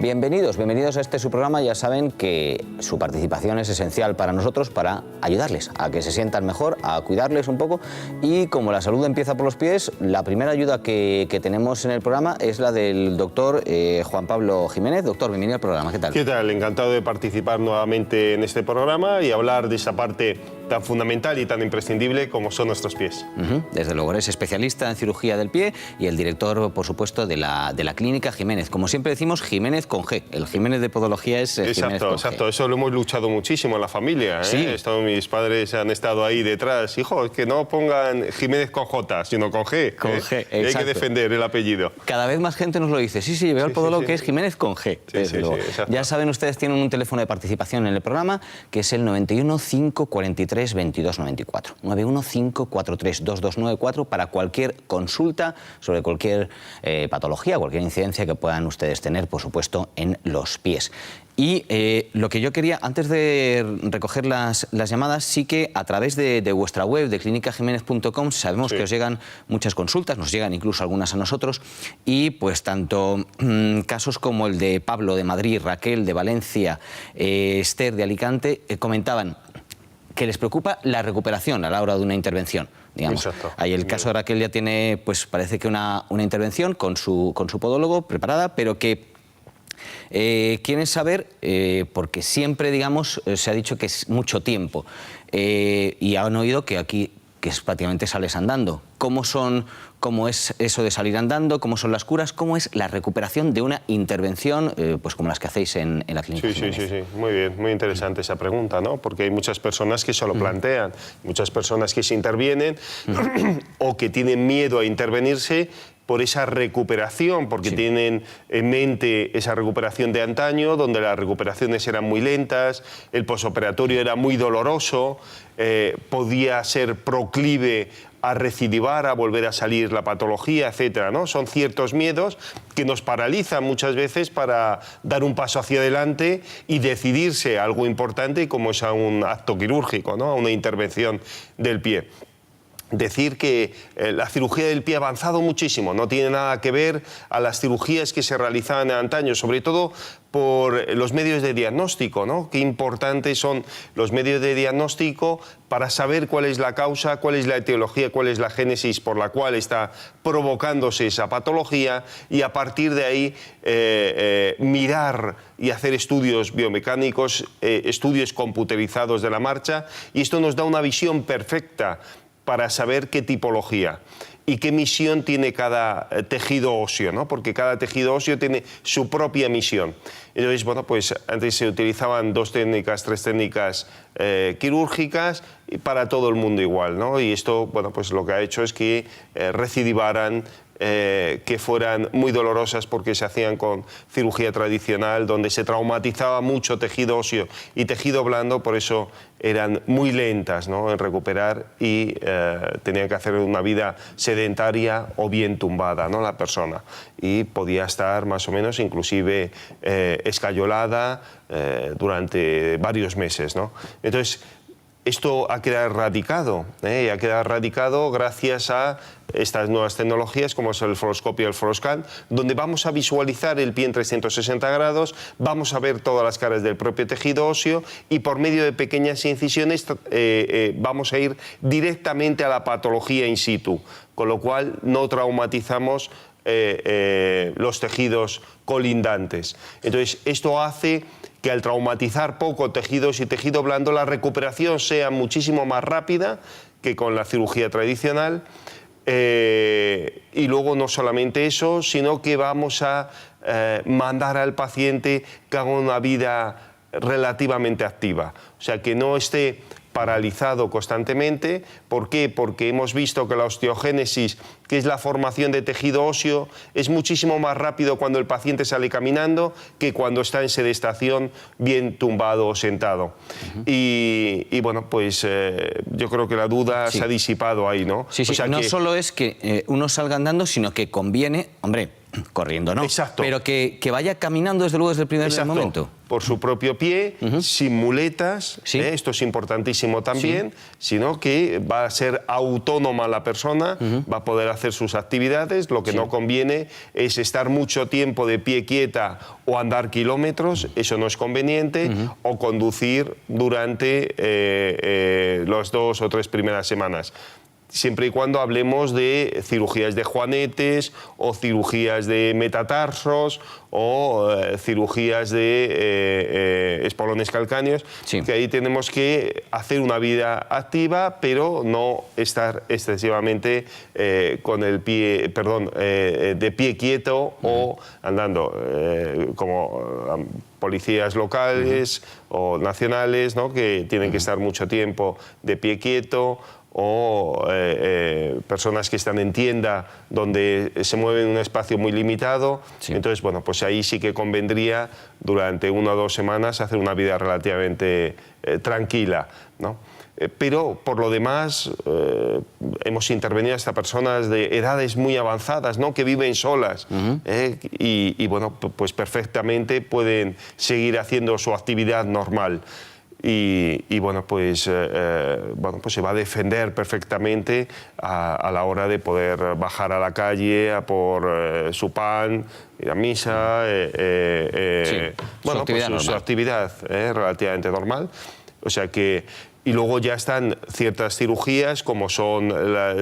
Bienvenidos a este su programa. Ya saben que su participación es esencial para nosotros, para ayudarles a que se sientan mejor, a cuidarles un poco. Y como la salud empieza por los pies, la primera ayuda que tenemos en el programa es la del doctor Juan Pablo Jiménez. Doctor, bienvenido al programa. ¿Qué tal? ¿Qué tal? Encantado de participar nuevamente en este programa y hablar de esa parte tan fundamental y tan imprescindible como son nuestros pies. Desde luego, eres especialista en cirugía del pie y el director, por supuesto, de la clínica Jiménez. Como siempre decimos, Jiménez con G. El Jiménez de podología es Jiménez con G. Exacto. Eso lo hemos luchado muchísimo en la familia. Sí. Mis padres han estado ahí detrás. Hijo, que no pongan Jiménez con J, sino con G. Con G, exacto. Hay que defender el apellido. Cada vez más gente nos lo dice. Sí, veo al podólogo que es Jiménez con G. Ya saben, ustedes tienen un teléfono de participación en el programa, que es el 91 543 2294. 91 543 2294 para cualquier consulta sobre cualquier patología, cualquier incidencia que puedan ustedes tener, por supuesto, en los pies. Y lo que yo quería, antes de recoger las llamadas, sí que a través de vuestra web, de clinicajimenez.com, sabemos que os llegan muchas consultas, nos llegan incluso algunas a nosotros, y pues tanto casos como el de Pablo de Madrid, Raquel de Valencia, Esther de Alicante, comentaban que les preocupa la recuperación a la hora de una intervención. Digamos. Exacto. Ahí el caso de Raquel ya tiene, pues parece que una intervención con su podólogo preparada, pero que quieren saber, porque siempre, digamos, se ha dicho que es mucho tiempo, y han oído que aquí que prácticamente sales andando. ¿Cómo es eso de salir andando? ¿Cómo son las curas? ¿Cómo es la recuperación de una intervención, pues como las que hacéis en la clínica? Sí. Muy bien, muy interesante esa pregunta, ¿no? Porque hay muchas personas que se lo plantean, muchas personas que se intervienen o que tienen miedo a intervenirse por esa recuperación, porque tienen en mente esa recuperación de antaño, donde las recuperaciones eran muy lentas, el posoperatorio era muy doloroso, podía ser proclive a recidivar, a volver a salir la patología, etcétera, ¿no? Son ciertos miedos que nos paralizan muchas veces para dar un paso hacia adelante y decidirse a algo importante como es a un acto quirúrgico, ¿no? A una intervención del pie. Decir que la cirugía del pie ha avanzado muchísimo, no tiene nada que ver a las cirugías que se realizaban antaño, sobre todo por los medios de diagnóstico, ¿no? Qué importantes son los medios de diagnóstico para saber cuál es la causa, cuál es la etiología, cuál es la génesis por la cual está provocándose esa patología y a partir de ahí mirar y hacer estudios biomecánicos, estudios computerizados de la marcha, y esto nos da una visión perfecta para saber qué tipología y qué misión tiene cada tejido óseo, ¿no? Porque cada tejido óseo tiene su propia misión. Entonces, bueno, pues antes se utilizaban 2 técnicas, 3 técnicas quirúrgicas y para todo el mundo igual, ¿no? Y esto, bueno, pues lo que ha hecho es que recidivaran, que fueran muy dolorosas porque se hacían con cirugía tradicional, donde se traumatizaba mucho tejido óseo y tejido blando, por eso eran muy lentas, ¿no? En recuperar y tenían que hacer una vida sedentaria o bien tumbada, ¿no? La persona, y podía estar más o menos inclusive escayolada durante varios meses, ¿no? Entonces, esto ha quedado erradicado, ha quedado erradicado gracias a estas nuevas tecnologías como es el fluoroscopio y el fluoroscan, donde vamos a visualizar el pie en 360 grados, vamos a ver todas las caras del propio tejido óseo y por medio de pequeñas incisiones vamos a ir directamente a la patología in situ, con lo cual no traumatizamos los tejidos colindantes. Entonces, esto hace que al traumatizar poco tejidos y tejido blando, la recuperación sea muchísimo más rápida que con la cirugía tradicional. Y luego no solamente eso, sino que vamos a mandar al paciente que haga una vida relativamente activa. O sea, que no esté paralizado constantemente. ¿Por qué? Porque hemos visto que la osteogénesis, que es la formación de tejido óseo, es muchísimo más rápido cuando el paciente sale caminando que cuando está en sedestación, bien tumbado o sentado. Y bueno, pues yo creo que la duda se ha disipado ahí, ¿no? Sí, o sea no que... solo es que uno salga andando, sino que conviene, hombre, Corriendo, ¿no? Exacto. Pero que vaya caminando desde luego desde el primer momento. Por su propio pie, sin muletas, Sí. Esto es importantísimo también, sino que va a ser autónoma la persona, va a poder hacer sus actividades. Lo que no conviene es estar mucho tiempo de pie quieta o andar kilómetros, eso no es conveniente, o conducir durante las 2 o 3 primeras semanas. Siempre y cuando hablemos de cirugías de juanetes o cirugías de metatarsos o cirugías de espolones calcáneos, que ahí tenemos que hacer una vida activa, pero no estar excesivamente con el pie, de pie quieto o andando como policías locales o nacionales, ¿no? Que tienen que estar mucho tiempo de pie quieto, o personas que están en tienda donde se mueven en un espacio muy limitado. Entonces, bueno, pues ahí sí que convendría durante 1 o 2 semanas hacer una vida relativamente tranquila, ¿no? Pero por lo demás hemos intervenido hasta personas de edades muy avanzadas, ¿no? Que viven solas y bueno, pues perfectamente pueden seguir haciendo su actividad normal. Y bueno, pues se va a defender perfectamente a la hora de poder bajar a la calle a por su pan, ir a misa, su actividad relativamente normal. O sea que... Y luego ya están ciertas cirugías como son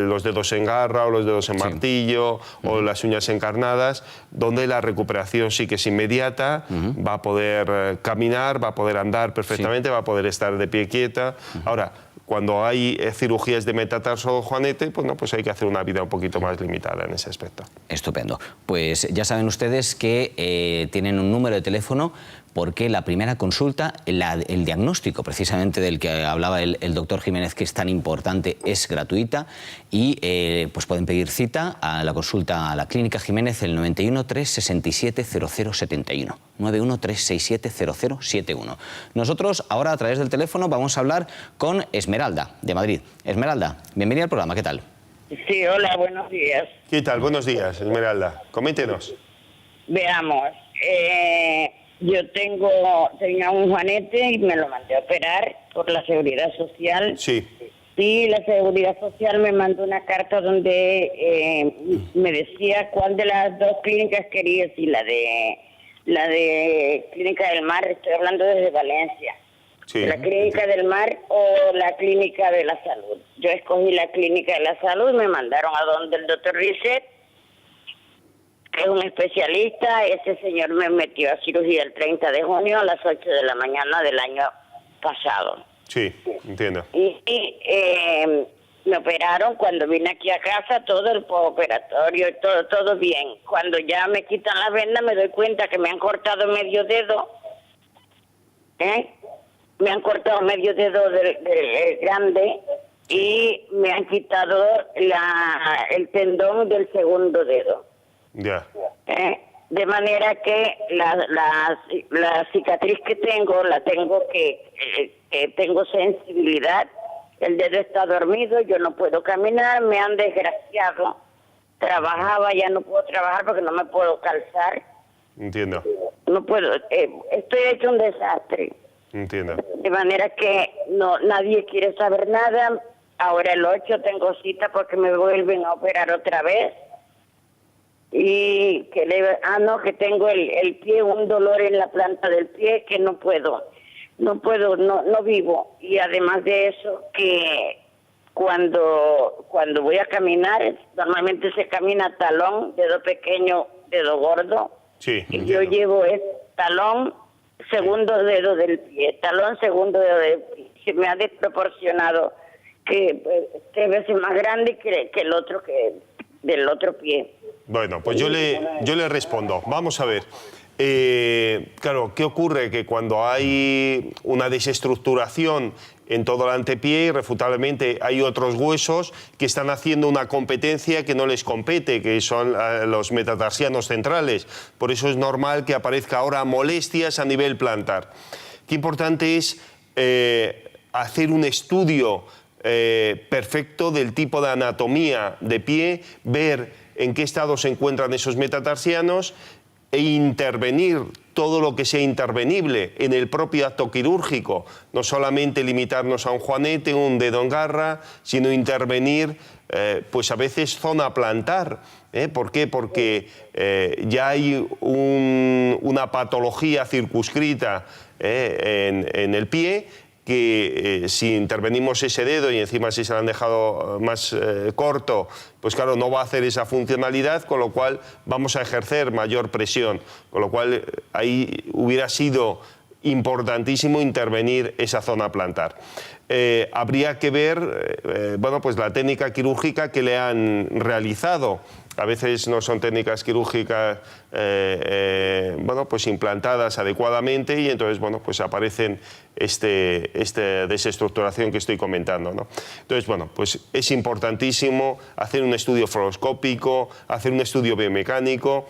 los dedos en garra o los dedos en martillo o las uñas encarnadas, donde la recuperación sí que es inmediata, va a poder caminar, va a poder andar perfectamente, va a poder estar de pie quieta. Ahora, cuando hay cirugías de metatarso o juanete, pues hay que hacer una vida un poquito más limitada en ese aspecto. Estupendo. Pues ya saben ustedes que tienen un número de teléfono porque la primera consulta, el diagnóstico precisamente del que hablaba el doctor Jiménez, que es tan importante, es gratuita y pues pueden pedir cita a la consulta a la Clínica Jiménez el 91 367 0071. 91 367 0071. Nosotros ahora a través del teléfono vamos a hablar con Esmeralda, de Madrid. Esmeralda, bienvenida al programa, ¿qué tal? Sí, hola, buenos días. ¿Qué tal? Buenos días, Esmeralda. Coméntenos. Veamos, yo tenía un juanete y me lo mandé a operar por la Seguridad Social. Sí. Y la Seguridad Social me mandó una carta donde me decía cuál de las 2 clínicas quería, si la de Clínica del Mar, estoy hablando desde Valencia. Sí. La Clínica del Mar o la Clínica de la Salud. Yo escogí la Clínica de la Salud, me mandaron a donde el doctor Risset, que es un especialista. Ese señor me metió a cirugía el 30 de junio a las 8 de la mañana del año pasado. Sí, entiendo. Y me operaron cuando vine aquí a casa, todo el postoperatorio, todo bien. Cuando ya me quitan la venda me doy cuenta que me han cortado medio dedo. Me han cortado medio dedo del grande y me han quitado el tendón del segundo dedo. Ya. De manera que la cicatriz que tengo, tengo sensibilidad, el dedo está dormido, yo no puedo caminar, me han desgraciado. Trabajaba, ya no puedo trabajar porque no me puedo calzar. Entiendo. No puedo, estoy hecho un desastre. Entiendo. De manera que nadie quiere saber nada. Ahora el 8 tengo cita porque me vuelven a operar otra vez. Y que que tengo el pie, un dolor en la planta del pie que no vivo. Y además de eso, que cuando voy a caminar, normalmente se camina talón, dedo pequeño, dedo gordo. Sí, y yo llevo talón, segundo dedo del pie, talón, segundo dedo del pie. Se me ha desproporcionado que 3 veces más grande que el otro, del otro pie. Bueno, pues yo le respondo. Vamos a ver. Claro, ¿qué ocurre? Que cuando hay una desestructuración en todo el antepié, irrefutablemente hay otros huesos que están haciendo una competencia que no les compete, que son los metatarsianos centrales. Por eso es normal que aparezca ahora molestias a nivel plantar. Qué importante es hacer un estudio perfecto del tipo de anatomía de pie, ver en qué estado se encuentran esos metatarsianos e intervenir todo lo que sea intervenible en el propio acto quirúrgico, no solamente limitarnos a un juanete, un dedo en garra, sino intervenir, pues a veces zona plantar. ¿Por qué? Porque ya hay una patología circunscrita en el pie, que si intervenimos ese dedo y encima si se lo han dejado más corto, pues claro, no va a hacer esa funcionalidad, con lo cual vamos a ejercer mayor presión, con lo cual ahí hubiera sido importantísimo intervenir esa zona plantar. Habría que ver bueno, pues la técnica quirúrgica que le han realizado. A veces no son técnicas quirúrgicas bueno, pues implantadas adecuadamente y entonces bueno, pues aparecen esta desestructuración que estoy comentando, ¿no? Entonces, bueno, pues es importantísimo hacer un estudio fluoroscópico, hacer un estudio biomecánico,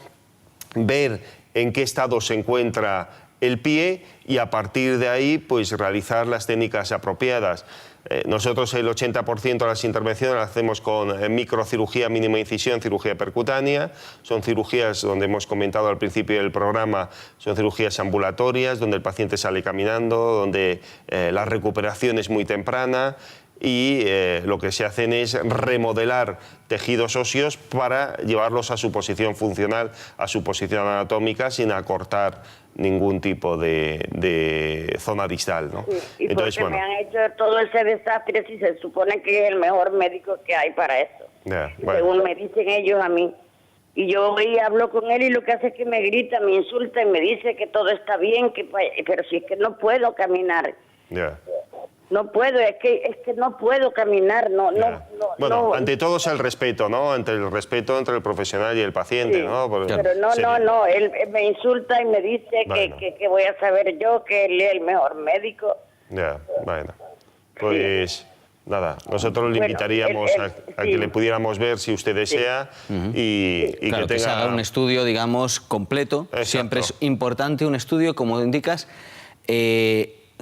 ver en qué estado se encuentra el pie y a partir de ahí pues realizar las técnicas apropiadas. Nosotros el 80% de las intervenciones las hacemos con microcirugía, mínima incisión, cirugía percutánea. Son cirugías donde hemos comentado al principio del programa, son cirugías ambulatorias, donde el paciente sale caminando, donde la recuperación es muy temprana y lo que se hacen es remodelar tejidos óseos para llevarlos a su posición funcional, a su posición anatómica, sin acortar ningún tipo de zona distal, ¿no? Sí, y entonces, porque bueno, me han hecho todo ese desastre si se supone que es el mejor médico que hay para eso. bueno. Según me dicen ellos a mí. Y yo voy y hablo con él y lo que hace es que me grita, me insulta y me dice que todo está bien, pero si es que no puedo caminar. No puedo, es que no puedo caminar, Bueno, ante todo es el respeto, ¿no? Entre el respeto entre el profesional y el paciente, sí, ¿no? Porque, pero no, él me insulta y me dice bueno, que voy a saber yo que él es el mejor médico. Bueno, pues nada, nosotros le invitaríamos a que le pudiéramos ver si usted desea y claro, que tenga... se haga un estudio, digamos, completo. Exacto. Siempre es importante un estudio, como indicas,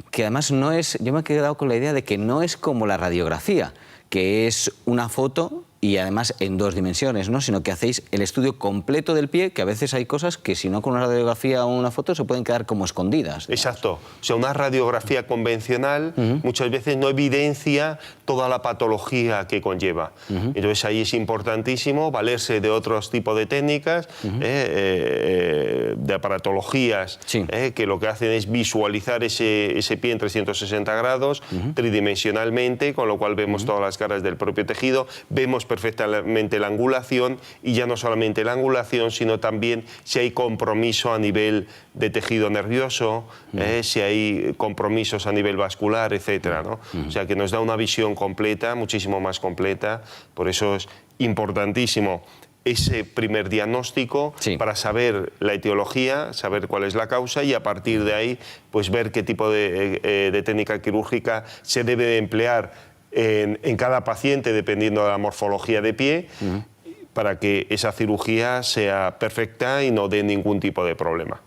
que además no es, yo me he quedado con la idea de que no es como la radiografía, que es una foto y además en 2 dimensiones, ¿no? Sino que hacéis el estudio completo del pie, que a veces hay cosas que si no con una radiografía o una foto se pueden quedar como escondidas, digamos. Exacto. O sea, una radiografía convencional muchas veces no evidencia toda la patología que conlleva. Entonces ahí es importantísimo valerse de otros tipos de técnicas, de aparatologías, que lo que hacen es visualizar ese pie en 360 grados, tridimensionalmente, con lo cual vemos todas las caras del propio tejido, vemos perfectamente la angulación y ya no solamente la angulación, sino también si hay compromiso a nivel de tejido nervioso, si hay compromisos a nivel vascular, etcétera, ¿no? O sea que nos da una visión completa, muchísimo más completa, por eso es importantísimo ese primer diagnóstico para saber la etiología, saber cuál es la causa y a partir de ahí pues ver qué tipo de técnica quirúrgica se debe de emplear en cada paciente dependiendo de la morfología de pie para que esa cirugía sea perfecta y no dé ningún tipo de problema.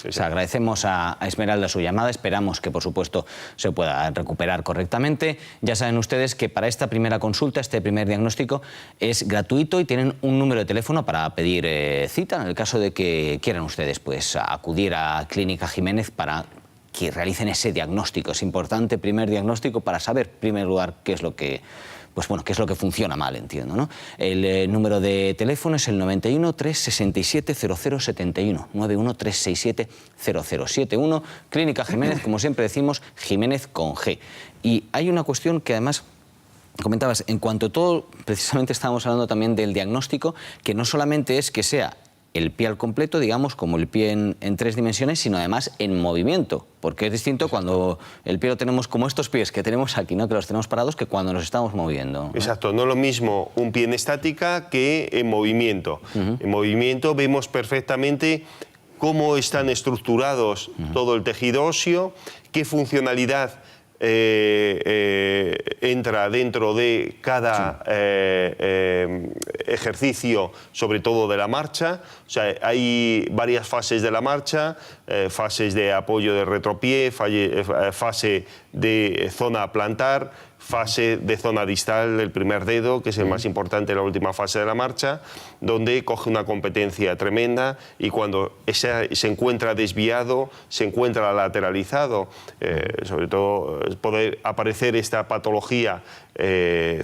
O sea, agradecemos a Esmeralda su llamada, esperamos que por supuesto se pueda recuperar correctamente. Ya saben ustedes que para esta primera consulta, este primer diagnóstico es gratuito y tienen un número de teléfono para pedir cita en el caso de que quieran ustedes pues acudir a Clínica Jiménez para que realicen ese diagnóstico. Es importante, primer diagnóstico, para saber, en primer lugar, qué es lo que, pues bueno, qué es lo que funciona mal, entiendo, ¿no? El número de teléfono es el 91 367 0071, 91 367 0071, Clínica Jiménez, como siempre decimos, Jiménez con G. Y hay una cuestión que además comentabas, en cuanto a todo, precisamente estábamos hablando también del diagnóstico, que no solamente es que sea el pie al completo, digamos, como el pie en 3 dimensiones, sino además en movimiento, porque es distinto cuando el pie lo tenemos como estos pies que tenemos aquí, ¿no? Que los tenemos parados, que cuando nos estamos moviendo, ¿no? Exacto, no es lo mismo un pie en estática que en movimiento. En movimiento vemos perfectamente cómo están estructurados todo el tejido óseo, qué funcionalidad entra dentro de cada ejercicio, sobre todo de la marcha. O sea, hay varias fases de la marcha, fases de apoyo de retropié, fase de zona plantar, fase de zona distal del primer dedo, que es el más importante en la última fase de la marcha, donde coge una competencia tremenda y cuando se encuentra desviado, se encuentra lateralizado, sobre todo puede aparecer esta patología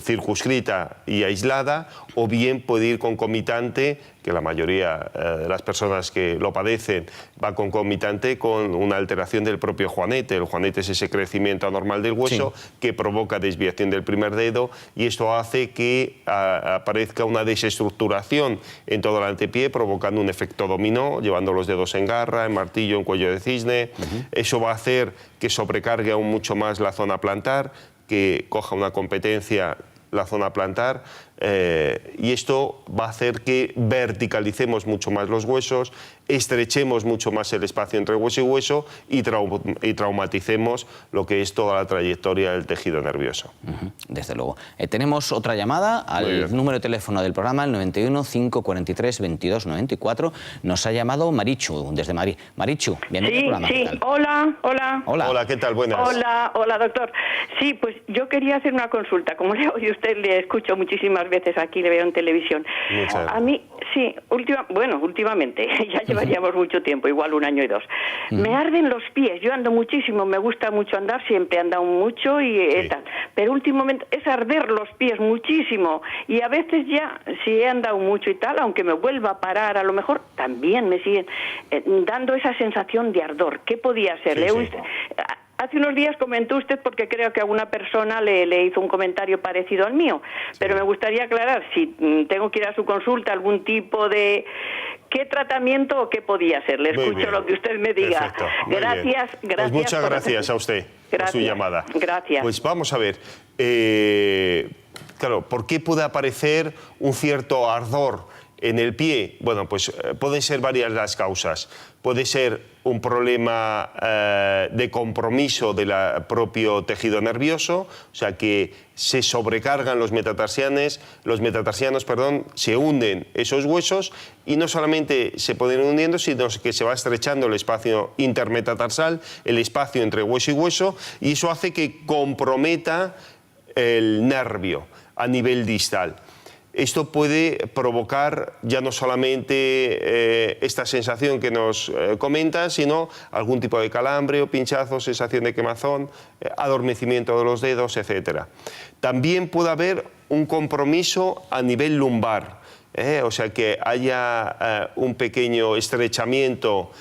circunscrita y aislada, o bien puede ir concomitante, que la mayoría de las personas que lo padecen va concomitante con una alteración del propio juanete. El juanete es ese crecimiento anormal del hueso que provoca desviación del primer dedo, y esto hace que aparezca una desestructuración en todo el antepié, provocando un efecto dominó, llevando los dedos en garra, en martillo, en cuello de cisne. Eso va a hacer que sobrecargue aún mucho más la zona plantar, que coja una competencia la zona plantar, y esto va a hacer que verticalicemos mucho más los huesos, estrechemos mucho más el espacio entre hueso y hueso y traumaticemos lo que es toda la trayectoria del tejido nervioso. Desde luego. Tenemos otra llamada al número de teléfono del programa, el 91 543 22 94. Nos ha llamado Marichu, desde Madrid. Marichu, bienvenido al programa. Sí, ¿Qué tal? Hola, ¿qué tal? Buenas. Hola, doctor. Sí, pues yo quería hacer una consulta. Como le oye usted, le escucho muchísimas veces aquí, le veo en televisión. A mí, sí, últimamente, ya llevaríamos mucho tiempo, igual 1 año y 2. Me arden los pies, yo ando muchísimo, me gusta mucho andar, siempre he andado mucho y tal. Pero últimamente es arder los pies muchísimo, y a veces ya, si he andado mucho y tal, aunque me vuelva a parar, a lo mejor también me siguen dando esa sensación de ardor. ¿Qué podía ser? Hace unos días comentó usted, porque creo que alguna persona le hizo un comentario parecido al mío, pero me gustaría aclarar si tengo que ir a su consulta, algún tipo de... ¿Qué tratamiento o qué podía ser? Le escucho lo que usted me diga. Perfecto, gracias. Pues muchas gracias a usted por su llamada. Gracias. Pues vamos a ver. Claro, ¿por qué puede aparecer un cierto ardor en el pie? Bueno, pues pueden ser varias las causas. Puede ser un problema de compromiso del propio tejido nervioso, o sea que se sobrecargan los metatarsianos, se hunden esos huesos, y no solamente se pueden ir hundiendo, sino que se va estrechando el espacio intermetatarsal, el espacio entre hueso y hueso, y eso hace que comprometa el nervio a nivel distal. Esto puede provocar ya no solamente esta sensación que nos comenta, sino algún tipo de calambre o pinchazo, sensación de quemazón, adormecimiento de los dedos, etc. También puede haber un compromiso a nivel lumbar, o sea que haya un pequeño estrechamiento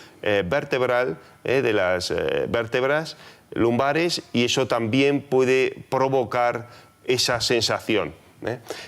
vertebral de las vértebras lumbares, y eso también puede provocar esa sensación.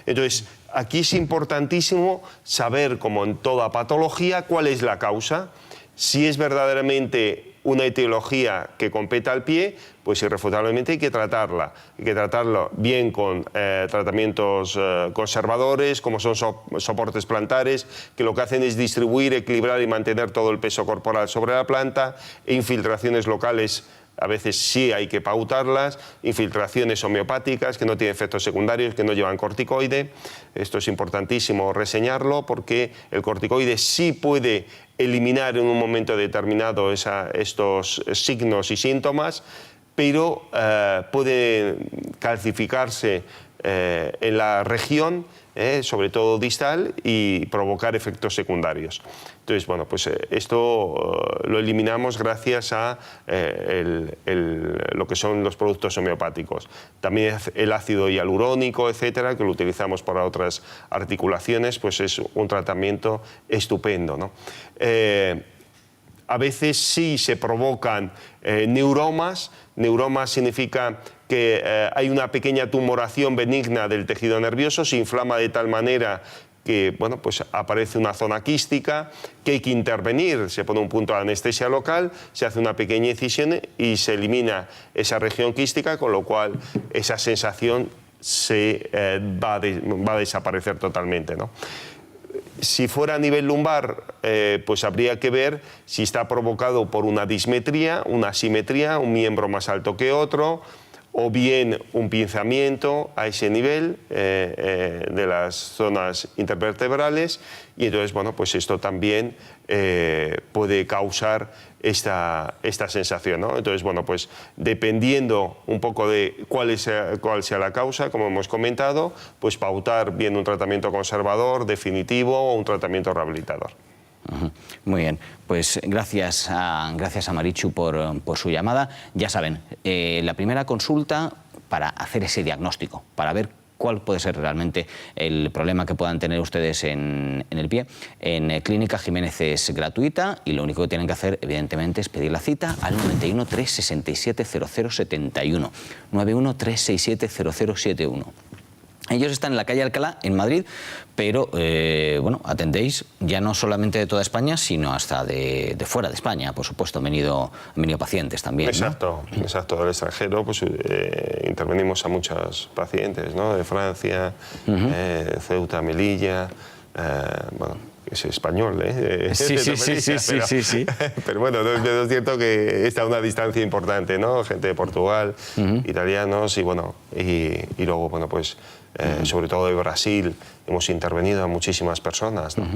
Entonces, aquí es importantísimo saber, como en toda patología, cuál es la causa. Si es verdaderamente una etiología que compete al pie, pues irrefutablemente hay que tratarla. Hay que tratarlo bien con tratamientos conservadores, como son soportes plantares, que lo que hacen es distribuir, equilibrar y mantener todo el peso corporal sobre la planta, e infiltraciones locales. A veces sí hay que pautarlas, infiltraciones homeopáticas que no tienen efectos secundarios, que no llevan corticoide. Esto es importantísimo reseñarlo, porque el corticoide sí puede eliminar en un momento determinado estos signos y síntomas, pero puede calcificarse en la región, sobre todo distal, y provocar efectos secundarios. Entonces, bueno, pues esto lo eliminamos gracias a lo que son los productos homeopáticos. También el ácido hialurónico, etcétera, que lo utilizamos para otras articulaciones, pues es un tratamiento estupendo, ¿no? A veces sí se provocan neuromas. Neuromas significa que hay una pequeña tumoración benigna del tejido nervioso, se inflama de tal manera que, bueno, pues aparece una zona quística que hay que intervenir. Se pone un punto de anestesia local, se hace una pequeña incisión y se elimina esa región quística, con lo cual esa sensación va a desaparecer totalmente, ¿no? Si fuera a nivel lumbar, pues habría que ver si está provocado por una dismetría, una asimetría, un miembro más alto que otro, o bien un pinzamiento a ese nivel de las zonas intervertebrales, y entonces, bueno, pues esto también puede causar esta sensación, ¿no? Entonces, bueno, pues dependiendo un poco de cuál sea la causa, como hemos comentado, pues pautar bien un tratamiento conservador, definitivo, o un tratamiento rehabilitador. Muy bien, pues gracias a Marichu por su llamada. Ya saben, la primera consulta para hacer ese diagnóstico, para ver cuál puede ser realmente el problema que puedan tener ustedes en el pie. En Clínica Jiménez es gratuita y lo único que tienen que hacer, evidentemente, es pedir la cita al 91 367 0071. 91 367 0071. Ellos están en la calle Alcalá, en Madrid, pero bueno, atendéis ya no solamente de toda España, sino hasta de fuera de España, por supuesto. Han venido pacientes también, ¿no? Exacto, exacto. Del extranjero, pues intervenimos a muchos pacientes, ¿no? De Francia, Ceuta, Melilla, bueno, es español, ¿eh? Sí. Pero bueno, es cierto que está a una distancia importante, ¿no? Gente de Portugal, italianos, y bueno, y luego, bueno, pues sobre todo de Brasil hemos intervenido a muchísimas personas, ¿no?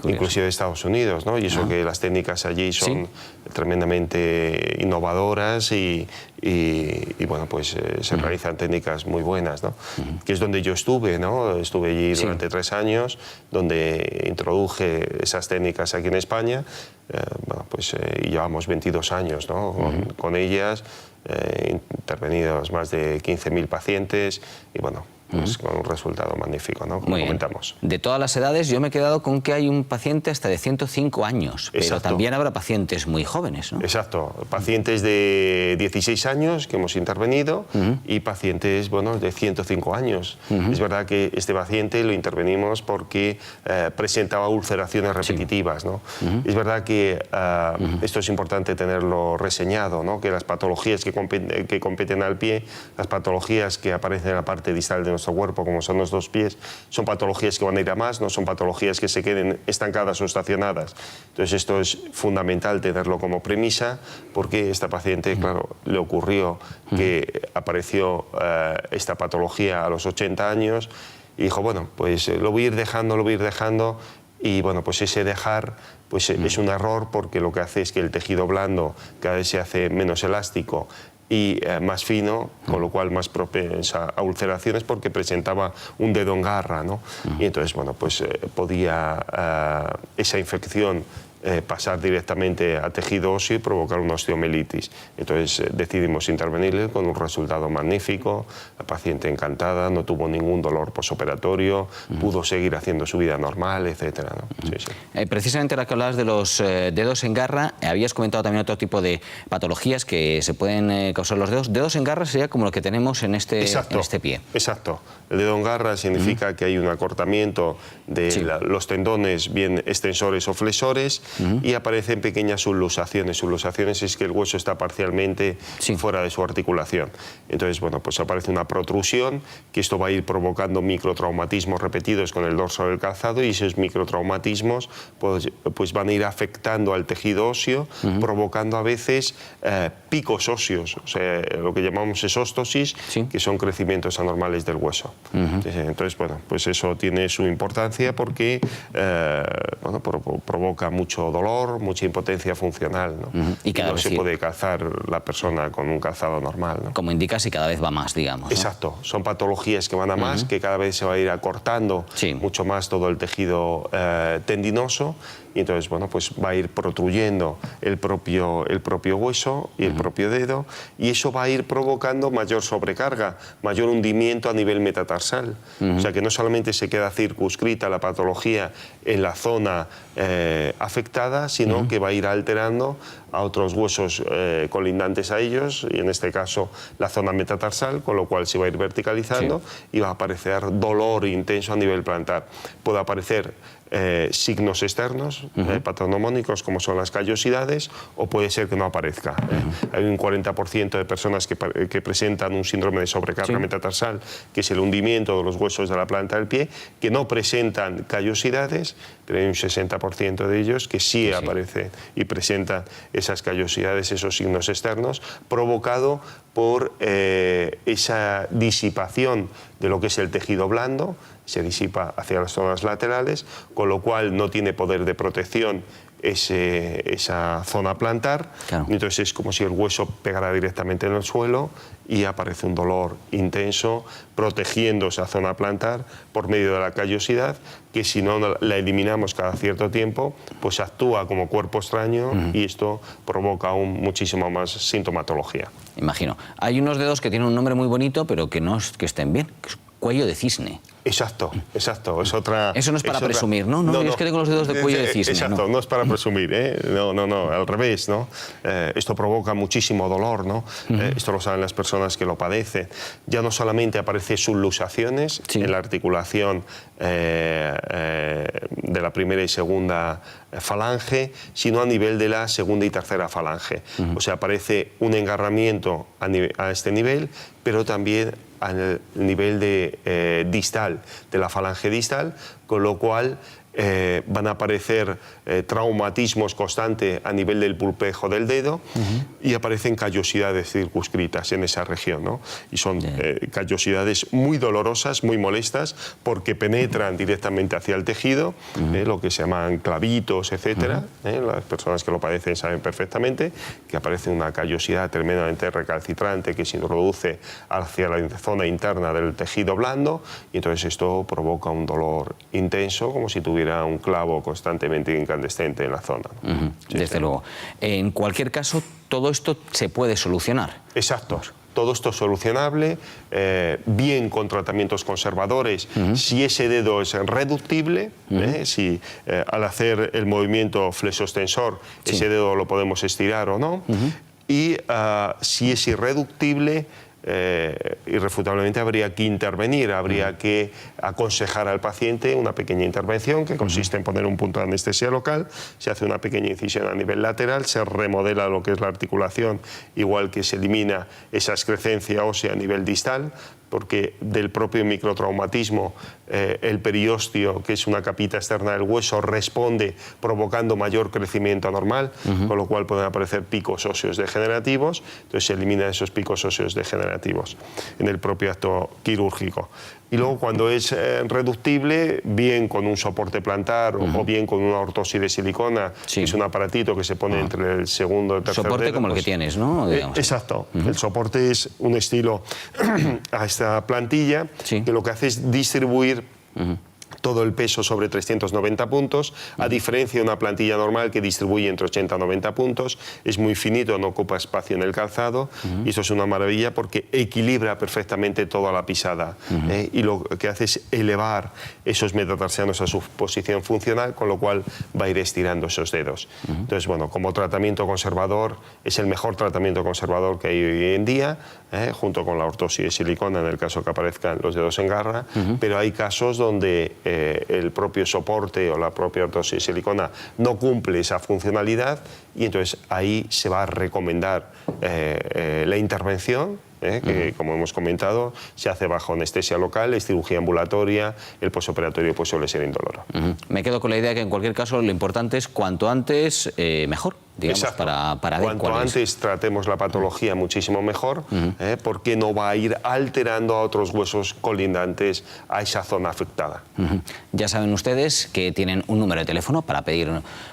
Inclusive de Estados Unidos, ¿no? Y eso que las técnicas allí son tremendamente innovadoras y bueno, pues se realizan técnicas muy buenas, ¿no? Que es donde yo estuve, ¿no? Estuve allí durante 3 años, donde introduje esas técnicas aquí en España. Bueno, pues y llevamos 22 años, ¿no? Con ellas, intervenidos más de 15.000 pacientes y bueno, pues con un resultado magnífico, ¿no? Como comentamos. De todas las edades, yo me he quedado con que hay un paciente hasta de 105 años, pero también habrá pacientes muy jóvenes, ¿no? Exacto, pacientes de 16 años que hemos intervenido y pacientes, bueno, de 105 años. Es verdad que este paciente lo intervenimos porque presentaba ulceraciones repetitivas, ¿no? Es verdad que esto es importante tenerlo reseñado, ¿no? Que las patologías que competen al pie, las patologías que aparecen en la parte distal de nuestro cuerpo, como son los 2 pies, son patologías que van a ir a más, no son patologías que se queden estancadas o estacionadas. Entonces esto es fundamental tenerlo como premisa, porque esta paciente, claro, le ocurrió que apareció esta patología a los 80 años y dijo, bueno, pues lo voy a ir dejando, y bueno, pues ese dejar pues es un error, porque lo que hace es que el tejido blando cada vez se hace menos elástico y más fino, con lo cual más propensa a ulceraciones, porque presentaba un dedo en garra, ¿no? Y entonces, bueno, pues podía esa infección pasar directamente a tejido óseo y provocar una osteomelitis. Entonces decidimos intervenirle con un resultado magnífico, la paciente encantada, no tuvo ningún dolor posoperatorio, pudo seguir haciendo su vida normal, etcétera, ¿no? Precisamente ahora que hablabas de los dedos en garra, habías comentado también otro tipo de patologías que se pueden causar los dedos. Dedos en garra sería como lo que tenemos en este pie. Exacto. El dedo en garra significa que hay un acortamiento de los tendones, bien extensores o flexores, y aparecen pequeñas subluxaciones. Subluxaciones es que el hueso está parcialmente fuera de su articulación. Entonces, bueno, pues aparece una protrusión, que esto va a ir provocando microtraumatismos repetidos con el dorso del calzado, y esos microtraumatismos pues van a ir afectando al tejido óseo, provocando a veces picos óseos, o sea, lo que llamamos esóstosis, que son crecimientos anormales del hueso. Entonces, bueno, pues eso tiene su importancia, porque bueno, provoca mucho dolor, mucha impotencia funcional, ¿no? Y no se puede calzar la persona con un calzado normal, ¿no? Como indicas, y cada vez va más, digamos, ¿no? Exacto, son patologías que van a más, que cada vez se va a ir acortando mucho más todo el tejido tendinoso, y entonces, bueno, pues va a ir protruyendo el propio hueso y el propio dedo, y eso va a ir provocando mayor sobrecarga, mayor hundimiento a nivel metatarsal. O sea, que no solamente se queda circunscrita la patología en la zona afectada, sino que va a ir alterando a otros huesos colindantes a ellos, y en este caso la zona metatarsal, con lo cual se va a ir verticalizando y va a aparecer dolor intenso a nivel plantar. Puede aparecer signos externos, patognomónicos como son las callosidades, o puede ser que no aparezca. Hay un 40% de personas que presentan un síndrome de sobrecarga metatarsal, que es el hundimiento de los huesos de la planta del pie, que no presentan callosidades, pero hay un 60% de ellos que sí aparecen y presentan esas callosidades, esos signos externos, provocado por esa disipación de lo que es el tejido blando, se disipa hacia las zonas laterales, con lo cual no tiene poder de protección esa zona plantar, entonces es como si el hueso pegara directamente en el suelo y aparece un dolor intenso protegiendo esa zona plantar por medio de la callosidad, que si no la eliminamos cada cierto tiempo, pues actúa como cuerpo extraño y esto provoca aún muchísimo más sintomatología. Imagino. Hay unos dedos que tienen un nombre muy bonito, pero que no es que estén bien, que es cuello de cisne. Exacto, exacto. Es otra, eso no es para presumir, ¿no? No, es que tengo los dedos de cuello de cisne. Exacto, no es para presumir, ¿eh? No, al revés, ¿no? Esto provoca muchísimo dolor, ¿no? Esto lo saben las personas que lo padecen. Ya no solamente aparecen subluxaciones en la articulación de la primera y segunda falange, sino a nivel de la segunda y tercera falange. O sea, aparece un engarramiento a este nivel, pero también al nivel distal, de la falange distal, con lo cual van a aparecer traumatismos constantes a nivel del pulpejo del dedo y aparecen callosidades circunscritas en esa región, ¿no? Y son callosidades muy dolorosas, muy molestas, porque penetran directamente hacia el tejido, lo que se llaman clavitos, etcétera. Las personas que lo padecen saben perfectamente que aparece una callosidad tremendamente recalcitrante que se introduce hacia la zona interna del tejido blando y entonces esto provoca un dolor intenso, como si tuviera un clavo constantemente incandescente en la zona. Desde luego. En cualquier caso, todo esto se puede solucionar. Exacto. Todo esto es solucionable, bien con tratamientos conservadores, si ese dedo es reductible, si al hacer el movimiento flexo-extensor ese dedo lo podemos estirar o no, y si es irreductible, irrefutablemente habría que intervenir, habría que aconsejar al paciente una pequeña intervención que consiste en poner un punto de anestesia local, se hace una pequeña incisión a nivel lateral, se remodela lo que es la articulación, igual que se elimina esa excrescencia ósea a nivel distal, porque del propio microtraumatismo el periósteo, que es una capita externa del hueso, responde provocando mayor crecimiento anormal, con lo cual pueden aparecer picos óseos degenerativos, entonces se eliminan esos picos óseos degenerativos en el propio acto quirúrgico. Y luego cuando es reductible, bien con un soporte plantar o bien con una ortosis de silicona, que es un aparatito que se pone entre el segundo y el tercer soporte dedo, como el que tienes, ¿no? Exacto. El soporte es un estilo a esta plantilla que lo que hace es distribuir todo el peso sobre 390 puntos, a diferencia de una plantilla normal que distribuye entre 80 y 90 puntos, es muy finito, no ocupa espacio en el calzado, y eso es una maravilla porque equilibra perfectamente toda la pisada, y lo que hace es elevar esos metatarsianos a su posición funcional, con lo cual va a ir estirando esos dedos. Entonces, bueno, como tratamiento conservador, es el mejor tratamiento conservador que hay hoy en día, junto con la ortosis de silicona en el caso que aparezcan los dedos en garra, pero hay casos donde el propio soporte o la propia ortosis de silicona no cumple esa funcionalidad y entonces ahí se va a recomendar la intervención, que como hemos comentado se hace bajo anestesia local, es cirugía ambulatoria, el posoperatorio pues suele ser indoloro. Me quedo con la idea que en cualquier caso lo importante es cuanto antes mejor, digamos, para ver cuanto antes tratemos la patología muchísimo mejor, porque no va a ir alterando a otros huesos colindantes a esa zona afectada. Ya saben ustedes que tienen un número de teléfono para pedir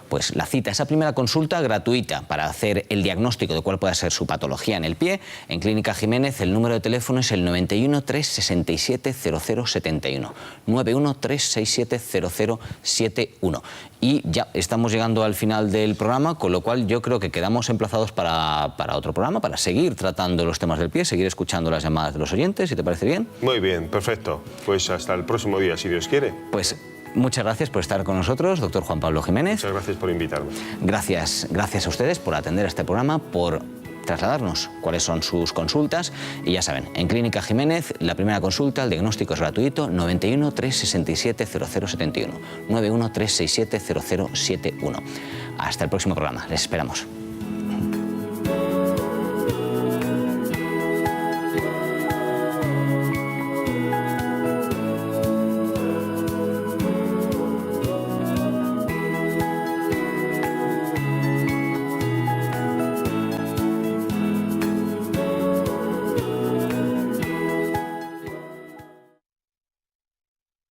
pues la cita, esa primera consulta gratuita para hacer el diagnóstico de cuál puede ser su patología en el pie. En Clínica Jiménez el número de teléfono es el 91 367 0071, 91 367 0071. Y ya estamos llegando al final del programa, con lo cual yo creo que quedamos emplazados para otro programa, para seguir tratando los temas del pie, seguir escuchando las llamadas de los oyentes, si te parece bien. Muy bien, perfecto. Pues hasta el próximo día, si Dios quiere. Pues muchas gracias por estar con nosotros, doctor Juan Pablo Jiménez. Muchas gracias por invitarme. Gracias a ustedes por atender a este programa, por trasladarnos cuáles son sus consultas. Y ya saben, en Clínica Jiménez, la primera consulta, el diagnóstico es gratuito, 91 367 0071. 91 367 0071. Hasta el próximo programa, les esperamos.